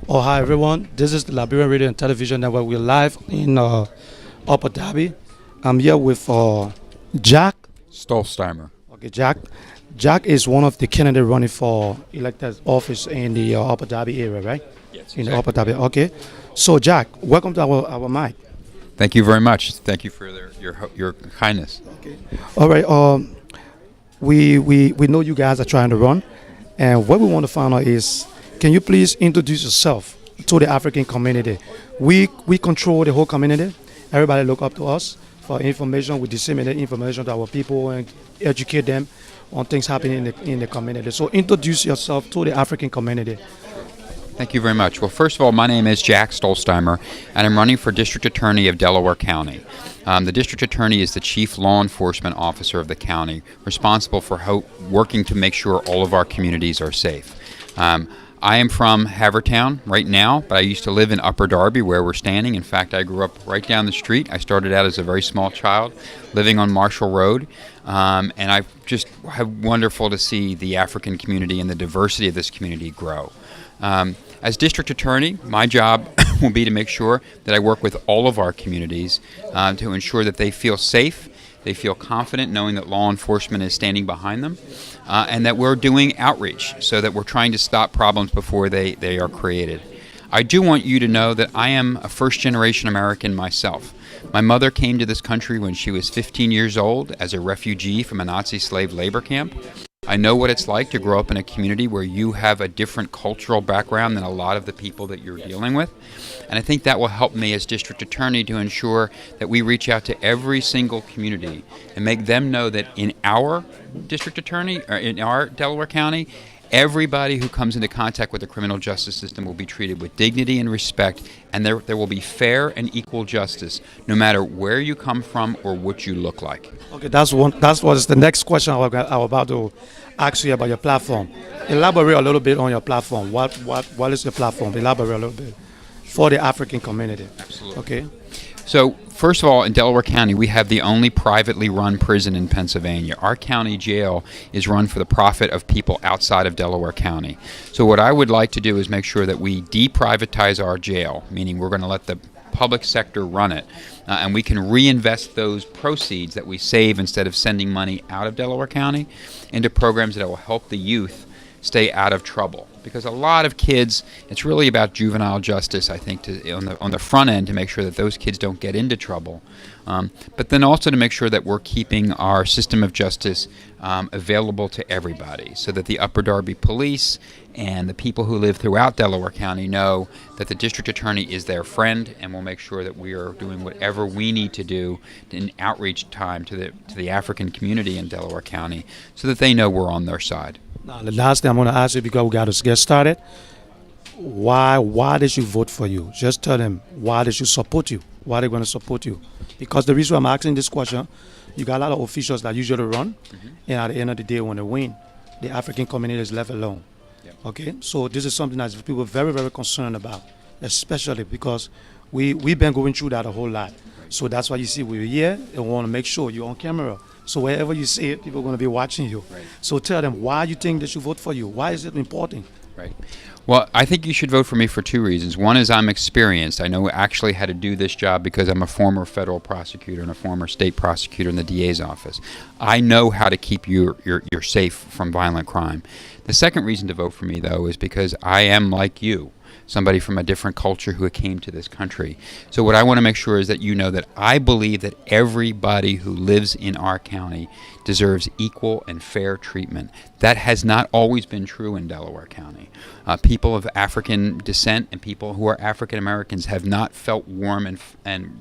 Oh, hi everyone. This is the Liberian Radio and Television Network. We're live in Upper Darby. I'm here with Jack. Stolzheimer. Okay, Jack. Jack is one of the candidates running for elected office in the Upper Darby area, right? Yes, In the Upper Darby. Okay. So, Jack, welcome to our mic. Thank you very much. Thank you for your kindness. Okay. All right. We know you guys are trying to run, and what we want to find out is, can you please introduce yourself to the African community? We control the whole community. Everybody look up to us for information. We disseminate information to our people and educate them on things happening in the community. So introduce yourself to the African community. Thank you very much. Well, first of all, my name is Jack Stolzheimer, and I'm running for District Attorney of Delaware County. The District Attorney is the Chief Law Enforcement Officer of the county, responsible for working to make sure all of our communities are safe. I am from Havertown right now, but I used to live in Upper Darby where we're standing. In fact, I grew up right down the street. I started out as a very small child living on Marshall Road, and I just have wonderful to see the African community and the diversity of this community grow. As District Attorney, my job will be to make sure that I work with all of our communities to ensure that they feel safe, they feel confident knowing that law enforcement is standing behind them, and that we're doing outreach so that we're trying to stop problems before they are created. I do want you to know that I am a first-generation American myself. My mother came to this country when she was 15 years old as a refugee from a Nazi slave labor camp. I know what it's like to grow up in a community where you have a different cultural background than a lot of the people that you're dealing with. And I think that will help me as District Attorney to ensure that we reach out to every single community and make them know that in our District Attorney, or in our Delaware County, everybody who comes into contact with the criminal justice system will be treated with dignity and respect, and there will be fair and equal justice, no matter where you come from or what you look like. Okay, that's what is the next question I was about to ask you about your platform. Elaborate a little bit on your platform. What is your platform? Elaborate a little bit for the African community. Absolutely. Okay. So, first of all, in Delaware County, we have the only privately run prison in Pennsylvania. Our county jail is run for the profit of people outside of Delaware County. So what I would like to do is make sure that we deprivatize our jail, meaning we're going to let the public sector run it, and we can reinvest those proceeds that we save instead of sending money out of Delaware County into programs that will help the youth stay out of trouble. Because a lot of kids, it's really about juvenile justice, I think, on the front end to make sure that those kids don't get into trouble. But then also to make sure that we're keeping our system of justice available to everybody so that the Upper Darby Police and the people who live throughout Delaware County know that the District Attorney is their friend, and we'll make sure that we are doing whatever we need to do in outreach time to the African community in Delaware County so that they know we're on their side. Now, the last thing I'm going to ask you, because we got to get started, why did you vote for you? Just tell them, why did you support you? Why they're going to support you? Because the reason I'm asking this question, you got a lot of officials that usually run, and at the end of the day, when they win, the African community is left alone. Yep. Okay, so this is something that people are very, very concerned about, especially because we've been going through that a whole lot. So that's why you see we're here and want to make sure you're on camera. So wherever you see it, people are going to be watching you. Right. So tell them why you think they should vote for you. Why is it important? Right. Well, I think you should vote for me for two reasons. One is I'm experienced. I know actually how to do this job because I'm a former federal prosecutor and a former state prosecutor in the DA's office. I know how to keep you safe from violent crime. The second reason to vote for me, though, is because I am like you, somebody from a different culture who came to this country. So what I want to make sure is that you know that I believe that everybody who lives in our county deserves equal and fair treatment. That has not always been true in Delaware County. People of African descent and people who are African Americans have not felt warm and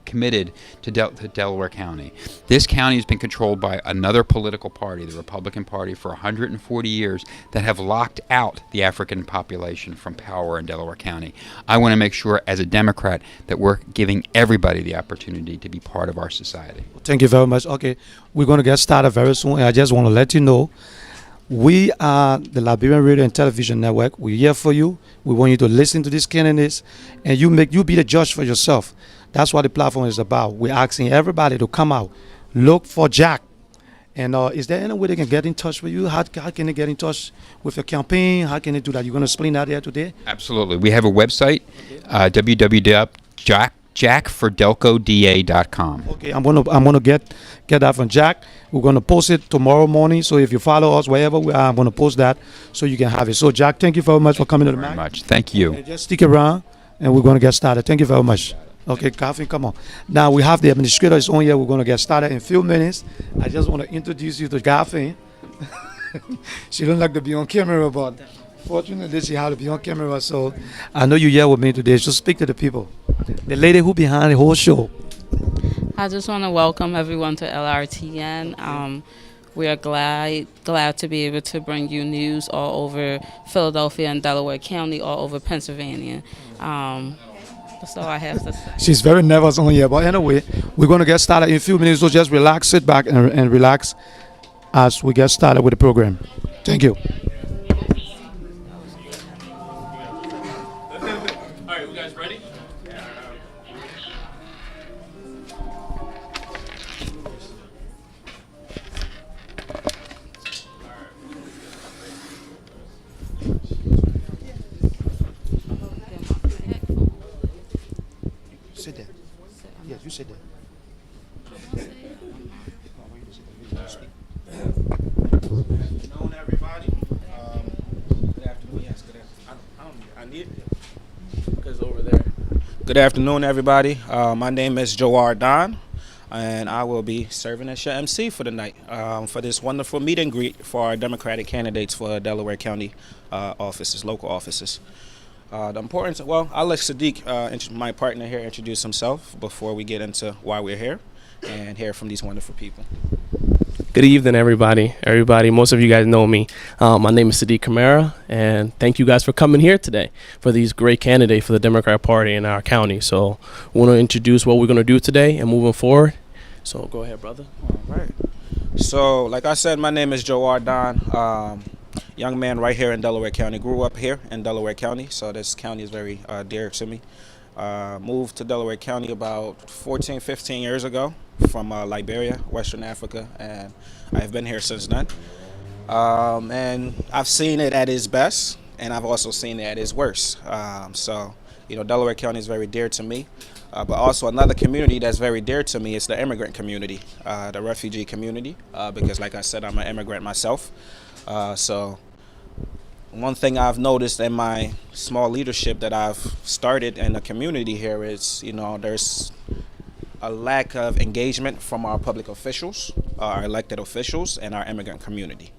committed to Delaware County. This county has been controlled by another political party, the Republican Party, for 140 years that have locked out the African population from power in Delaware County. I want to make sure as a Democrat that we're giving everybody the opportunity to be part of our society. Thank you very much. Okay, we're going to get started very soon. And I just want to let you know, we are the Liberian Radio and Television Network. We're here for you. We want you to listen to these candidates, and you be the judge for yourself. That's what the platform is about. We're asking everybody to come out, look for Jack, And is there any way they can get in touch with you? How can they get in touch with your campaign? How can they do that? You're going to explain that here today? Absolutely. We have a website, www.jackfordelcoda.com. Okay, I'm gonna get that from Jack. We're gonna post it tomorrow morning. So if you follow us wherever we are, I'm gonna post that so you can have it. So Jack, thank you very much for coming to the Very mic. much. Thank you. And just stick around, and we're gonna get started. Thank you very much. Okay, Catherine, come on. Now we have the administrator is on here. We're gonna get started in a few minutes. I just want to introduce you to Catherine. She don't like to be on camera, but fortunately she had to be on camera. So I know you're here with me today. So speak to the people. The lady who behind the whole show. I just want to welcome everyone to LRTN. We are glad to be able to bring you news all over Philadelphia and Delaware County, all over Pennsylvania. That's all I have to say. She's very nervous on here, but anyway, we're going to get started in a few minutes. So just relax, sit back, and relax as we get started with the program. Thank you. All right, you guys ready? Sit there. Yes, you sit there. Afternoon, everybody. Good afternoon. Yes, good afternoon. I need it because over there. Good afternoon, everybody. My name is Joar Don, and I will be serving as your MC for the night for this wonderful meet and greet for our Democratic candidates for Delaware County offices, local offices. The importance, well, I'll let Sadiq, my partner here, introduce himself before we get into why we're here and hear from these wonderful people. Good evening, everybody. Most of you guys know me. My name is Sadiq Kamara, and thank you guys for coming here today for these great candidates for the Democrat Party in our county. So we want to introduce what we're going to do today and moving forward. So go ahead, brother. All right. So, like I said, my name is Joar Don. Young man right here in Delaware County. Grew up here in Delaware County, so this county is very dear to me. Moved to Delaware County about 14, 15 years ago from Liberia, Western Africa, and I've been here since then. And I've seen it at its best, and I've also seen it at its worst. So, Delaware County is very dear to me. But also another community that's very dear to me is the immigrant community, the refugee community, because like I said, I'm an immigrant myself. So one thing I've noticed in my small leadership that I've started in the community here is, there's a lack of engagement from our public officials, our elected officials, and our immigrant community.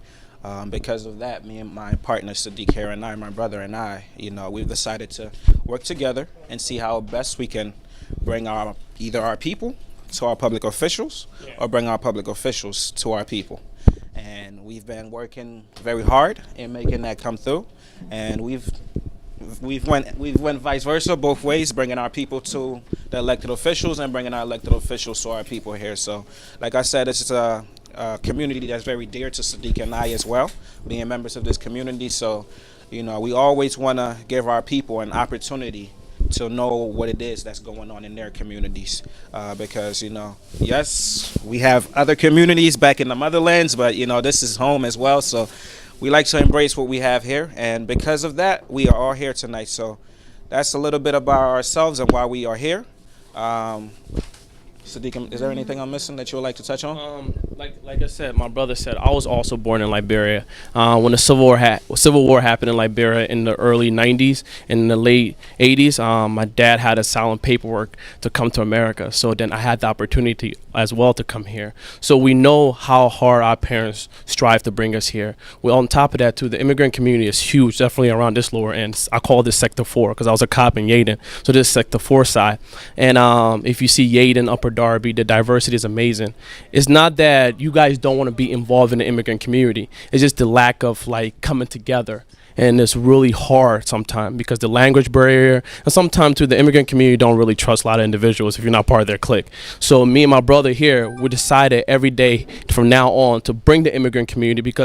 Because of that, me and my partner Sadiq here and I, my brother and I, we've decided to work together and see how best we can bring either our people to our public officials or bring our public officials to our people. And we've been working very hard in making that come through, and we've went vice versa, both ways, bringing our people to the elected officials and bringing our elected officials to our people here. So, like I said, it's a community that's very dear to Sadiq and I as well, being members of this community. So, we always want to give our people an opportunity to know what it is that's going on in their communities, because yes, we have other communities back in the motherlands, but this is home as well, so we like to embrace what we have here, and because of that, we are all here tonight. So that's a little bit about ourselves and why we are here. Sadiq, is there anything I'm missing that you would like to touch on? Like I said, my brother said, I was also born in Liberia. When the Civil War happened in Liberia in the early 90s and in the late 80s, my dad had to sign paperwork to come to America. So then I had the opportunity as well to come here. So we know how hard our parents strive to bring us here. Well, on top of that, too, the immigrant community is huge, definitely around this lower end. I call this Sector 4 because I was a cop in Yaden. So this is Sector 4 side. And if you see Yaden, Upper Darby, the diversity is amazing. It's not that you guys don't want to be involved in the immigrant community. It's just the lack of coming together. And it's really hard sometimes because the language barrier, and sometimes too, the immigrant community don't really trust a lot of individuals if you're not part of their clique. So me and my brother here, we decided every day from now on to bring the immigrant community because